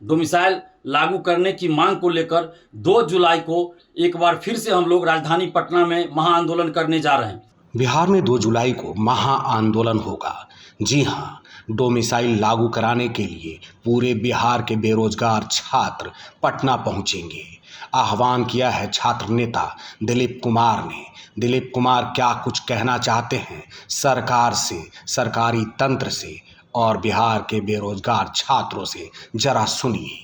Domicile लागू करने की मांग को लेकर 2 जुलाई को एक बार फिर से हम लोग राजधानी पटना में महाआंदोलन करने जा रहे हैं। बिहार में 2 जुलाई को महाआंदोलन होगा। जी हाँ, डोमिसाइल लागू कराने के लिए पूरे बिहार के बेरोजगार छात्र पटना पहुंचेंगे। आह्वान किया है छात्र नेता दिलीप कुमार ने। दिलीप कुमार क्या कुछ कहना चाहते हैं सरकार से, सरकारी तंत्र से और बिहार के बेरोजगार छात्रों से, जरा सुनिए।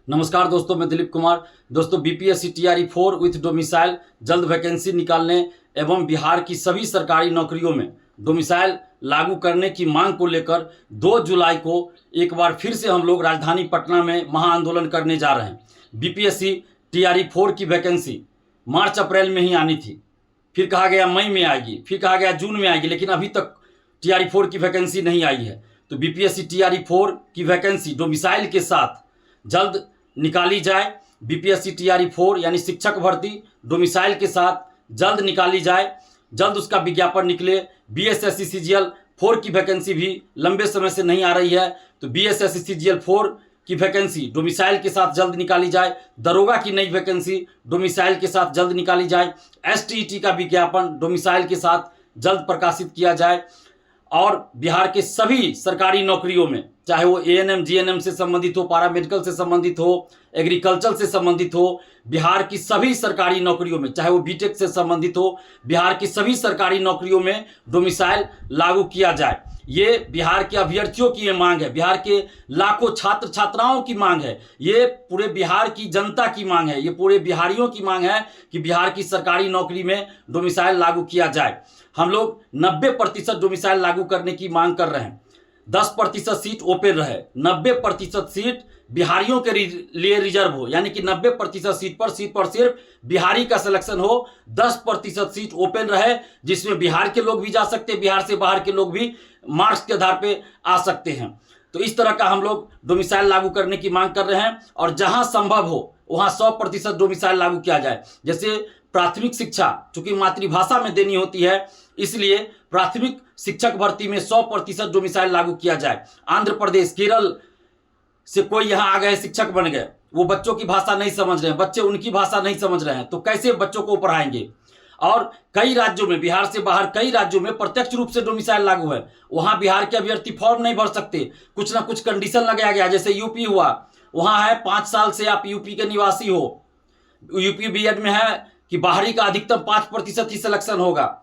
नमस्कार दोस्तों, मैं दिलीप कुमार। दोस्तों, बीपीएससी टीआरई 4 विथ डोमिसाइल जल्द वैकेंसी निकालने एवं बिहार की सभी सरकारी नौकरियों में डोमिसाइल लागू करने की मांग को लेकर 2 जुलाई को एक बार फिर से हम लोग राजधानी पटना में महाआंदोलन करने जा रहे हैं। बीपीएससी टीआरई 4 की वैकेंसी मार्च अप्रैल में ही आनी थी, फिर कहा गया मई में आएगी, फिर कहा गया जून में आएगी, लेकिन अभी तक टीआरई 4 की वैकेंसी नहीं आई है। तो बीपीएससी टीआरई 4 की वैकेंसी डोमिसाइल के साथ जल्द निकाली जाए। बीपीएससी टीआरई 4 यानी शिक्षक भर्ती डोमिसाइल के साथ जल्द निकाली जाए, जल्द उसका विज्ञापन निकले। बीएसएससी सीजीएल 4 की वैकेंसी भी लंबे समय से नहीं आ रही है, तो बीएसएससी सीजीएल 4 की वैकेंसी डोमिसाइल के साथ जल्द निकाली जाए। दरोगा की नई वैकेंसी डोमिसाइल के साथ जल्द निकाली जाए। एसटीईटी का विज्ञापन डोमिसाइल के साथ जल्द प्रकाशित किया जाए और बिहार के सभी सरकारी नौकरियों में, चाहे वो एएनएम जीएनएम से संबंधित हो, पैरामेडिकल से संबंधित हो, एग्रीकल्चर से संबंधित हो, बिहार की सभी सरकारी नौकरियों में, चाहे वो बीटेक से संबंधित हो, बिहार की सभी सरकारी नौकरियों में डोमिसाइल लागू किया जाए। ये बिहार के अभ्यर्थियों की ये मांग है, बिहार के लाखों छात्र छात्राओं की मांग है, ये पूरे बिहार की जनता की मांग है, ये पूरे बिहारियों की मांग है कि बिहार की सरकारी नौकरी में डोमिसाइल लागू किया जाए। हम लोग 90% डोमिसाइल लागू करने की मांग कर रहे हैं। 10% सीट ओपन रहे, 90% सीट बिहारियों के लिए रिजर्व हो, यानी कि 90% सीट पर सिर्फ बिहारी का सिलेक्शन हो। 10% सीट ओपन रहे जिसमें बिहार के लोग भी जा सकते हैं, बिहार से बाहर के लोग भी मार्क्स के आधार पे आ सकते हैं। तो इस तरह का हम लोग डोमिसाइल लागू करने की मांग कर रहे हैं और जहां संभव हो वहां 100% डोमिसाइल लागू किया जाए। जैसे प्राथमिक शिक्षा चूंकि मातृभाषा में देनी होती है, इसलिए प्राथमिक शिक्षक भर्ती में 100% डोमिसाइल लागू किया जाए। आंध्र प्रदेश, केरल से कोई यहाँ आ गए, शिक्षक बन गए, वो बच्चों की भाषा नहीं समझ रहे हैं, बच्चे उनकी भाषा नहीं समझ रहे हैं, तो कैसे बच्चों को पढ़ाएंगे। और कई राज्यों में, बिहार से बाहर कई राज्यों में प्रत्यक्ष रूप से डोमिसाइल लागू है, वहां बिहार के अभ्यर्थी फॉर्म नहीं भर सकते, कुछ ना कुछ कंडीशन लगाया गया। जैसे यूपी हुआ, वहां है 5 साल से आप यूपी के निवासी हो, यूपी बीएड में है कि बाहरी का अधिकतम 5% ही सिलेक्शन होगा।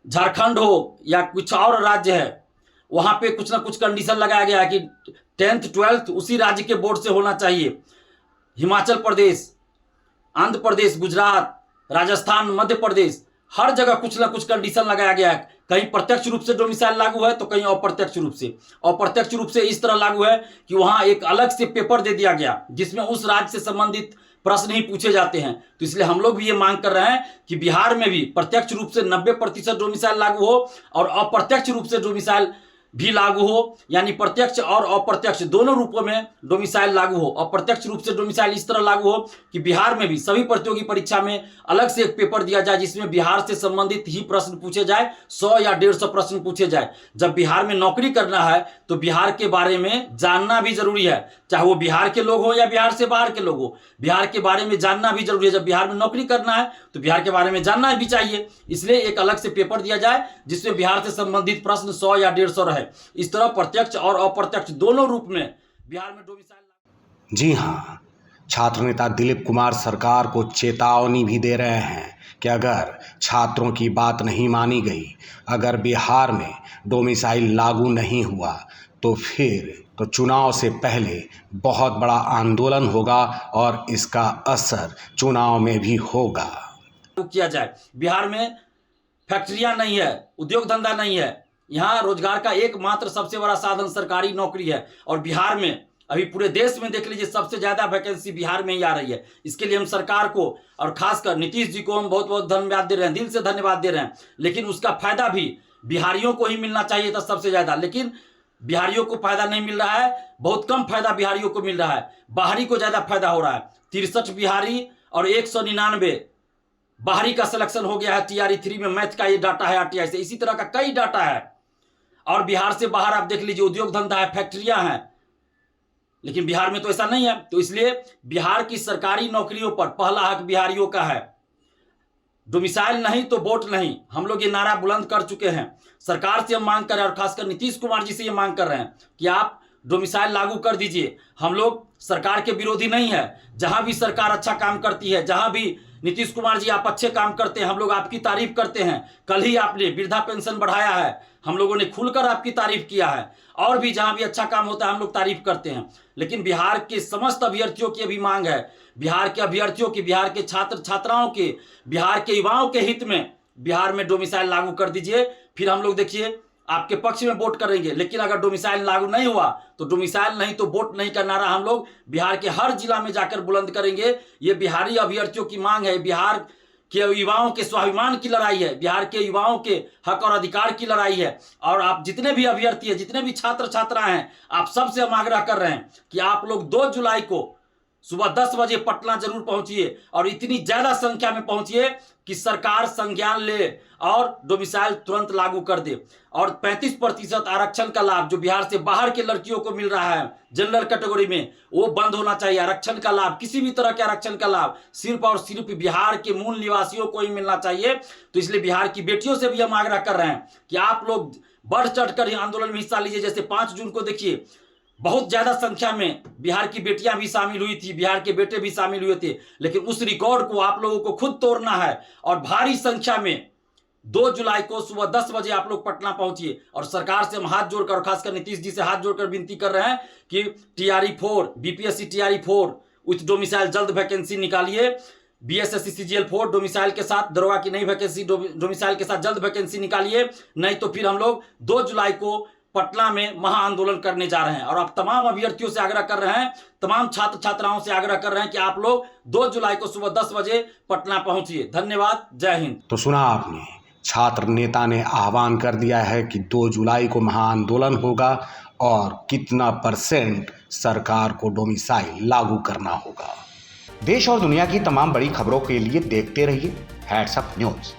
झारखंड हो या कुछ और राज्य है, वहां पे कुछ ना कुछ कंडीशन लगाया गया है कि 10th 12th उसी राज्य के बोर्ड से होना चाहिए। हिमाचल प्रदेश, आंध्र प्रदेश, गुजरात, राजस्थान, मध्य प्रदेश, हर जगह कुछ ना कुछ कंडीशन लगाया गया है। कहीं प्रत्यक्ष रूप से डोमिसाइल लागू है तो कहीं अप्रत्यक्ष रूप से। अप्रत्यक्ष रूप से इस तरह लागू है कि वहां एक अलग से पेपर दे दिया गया जिसमें उस राज्य से संबंधित प्रश्न ही पूछे जाते हैं। तो इसलिए हम लोग भी ये मांग कर रहे हैं कि बिहार में भी प्रत्यक्ष रूप से 90% डोमिसाइल लागू हो और अप्रत्यक्ष रूप से डोमिसाइल भी लागू हो, यानी प्रत्यक्ष और अप्रत्यक्ष दोनों रूपों में डोमिसाइल लागू हो। अप्रत्यक्ष रूप से डोमिसाइल इस तरह लागू हो कि बिहार में भी सभी प्रतियोगी परीक्षा में अलग से एक पेपर दिया जाए जिसमें बिहार से संबंधित ही प्रश्न पूछे जाए, 100 या 150 प्रश्न पूछे जाए। जब बिहार में नौकरी करना है तो बिहार के बारे में जानना भी जरूरी है, चाहे वो बिहार के लोग हो या बिहार से बाहर के लोग हो, बिहार के बारे में जानना भी जरूरी है। जब बिहार में नौकरी करना है तो बिहार के बारे में जानना भी चाहिए, इसलिए एक अलग से पेपर दिया जाए जिसमें बिहार से संबंधित प्रश्न 100 या 150 रहे। इस तरह प्रत्यक्ष और अप्रत्यक्ष दोनों रूप में बिहार में डोमिसाइल। जी हाँ, छात्र नेता दिलीप कुमार सरकार को चेतावनी भी दे रहे हैं कि अगर छात्रों की बात नहीं मानी गई, अगर बिहार में डोमिसाइल लागू नहीं हुआ तो फिर चुनाव से पहले बहुत बड़ा आंदोलन होगा और इसका असर चुनाव में भी होगा। किया जाए। बिहार में फैक्ट्रियां नहीं है, उद्योग धंधा नहीं है, यहाँ रोजगार का एकमात्र सबसे बड़ा साधन सरकारी नौकरी है। और बिहार में अभी पूरे देश में देख लीजिए सबसे ज्यादा वैकेंसी बिहार में ही आ रही है। इसके लिए हम सरकार को और खासकर नीतीश जी को हम बहुत बहुत धन्यवाद दे रहे हैं, दिल से धन्यवाद दे रहे हैं। लेकिन उसका फायदा भी बिहारियों को ही मिलना चाहिए था सबसे ज्यादा, लेकिन बिहारियों को फायदा नहीं मिल रहा है, बहुत कम फायदा बिहारियों को मिल रहा है, बाहरी को ज्यादा फायदा हो रहा है। 63 बिहारी और 199 बाहरी का सिलेक्शन हो गया है टीआरई 3 में। मैथ का ये डाटा है आरटीआई से, इसी तरह का कई डाटा है। और बिहार से बाहर आप देख लीजिए उद्योग धंधा है, फैक्ट्रियां हैं, लेकिन बिहार में तो ऐसा नहीं है। तो इसलिए बिहार की सरकारी नौकरियों पर पहला हक बिहारियों का है। डोमिसाइल नहीं तो वोट नहीं, हम लोग ये नारा बुलंद कर चुके हैं। सरकार से हम मांग कर रहे हैं और खासकर नीतीश कुमार जी से ये मांग कर रहे हैं कि आप डोमिसाइल लागू कर दीजिए। हम लोग सरकार के विरोधी नहीं है। जहां भी सरकार अच्छा काम करती है, जहां भी नीतीश कुमार जी आप अच्छे काम करते हैं, हम लोग आपकी तारीफ करते हैं। कल ही आपने वृद्धा पेंशन बढ़ाया है, हम लोगों ने खुलकर आपकी तारीफ किया है। और भी जहां भी अच्छा काम होता है हम लोग तारीफ करते हैं। लेकिन बिहार के समस्त अभ्यर्थियों की अभी मांग है, बिहार के अभ्यर्थियों की, बिहार के छात्र छात्राओं के, बिहार के युवाओं के हित में बिहार में डोमिसाइल लागू कर दीजिए। फिर हम लोग देखिए आपके पक्ष में वोट करेंगे। लेकिन अगर डोमिसाइल लागू नहीं हुआ तो डोमिसाइल नहीं तो वोट नहीं का नारा हम लोग बिहार के हर जिला में जाकर बुलंद करेंगे। ये बिहारी अभ्यर्थियों की मांग है, बिहार के युवाओं के स्वाभिमान की लड़ाई है, बिहार के युवाओं के हक और अधिकार की लड़ाई है। और आप जितने भी अभ्यर्थी हैं, जितने भी छात्र छात्रा हैं, आप सबसे हम आग्रह कर रहे हैं कि आप लोग 2 जुलाई को सुबह 10 बजे पटना जरूर पहुंचिए और इतनी ज्यादा संख्या में पहुंचिए कि सरकार संज्ञान ले और डोमिसाइल तुरंत लागू कर दे। और 35% आरक्षण का लाभ जो बिहार से बाहर के लड़कियों को मिल रहा है जनरल कैटेगरी में, वो बंद होना चाहिए। आरक्षण का लाभ, किसी भी तरह के आरक्षण का लाभ सिर्फ और सिर्फ बिहार के मूल निवासियों को ही मिलना चाहिए। तो इसलिए बिहार की बेटियों से भी हम आग्रह कर रहे हैं कि आप लोग बढ़ चढ़कर आंदोलन में हिस्सा लीजिए। जैसे 5 जून को देखिए बहुत ज्यादा संख्या में बिहार की बेटियां भी शामिल हुई थी, बिहार के बेटे भी शामिल हुए थे। लेकिन उस रिकॉर्ड को आप लोगों को खुद तोड़ना है और भारी संख्या में 2 जुलाई को सुबह 10 बजे आप लोग पटना पहुंचिए। और सरकार से हम हाथ जोड़कर, खासकर नीतीश जी से हाथ जोड़कर विनती कर रहे हैं कि TRE4 BPSC TRE4 with domicile जल्द वैकेंसी निकालिए। BSSC CGL4 डोमिसाइल के साथ, दरोगा की नई वैकेंसी डोमिसाइल के साथ जल्द वैकेंसी निकालिए। नहीं तो फिर हम लोग 2 जुलाई को पटना में महा आंदोलन करने जा रहे हैं। और आप तमाम अभ्यर्थियों से आग्रह कर रहे हैं, तमाम छात्र छात्राओं से आग्रह कर रहे हैं कि आप लोग 2 जुलाई को सुबह 10 बजे पटना पहुंचिए। धन्यवाद, जय हिंद। तो सुना आपने, छात्र नेता ने आह्वान कर दिया है कि 2 जुलाई को महा आंदोलन होगा और कितना % सरकार को डोमिसाइल लागू करना होगा। देश और दुनिया की तमाम बड़ी खबरों के लिए देखते रहिए हैट्स अप न्यूज।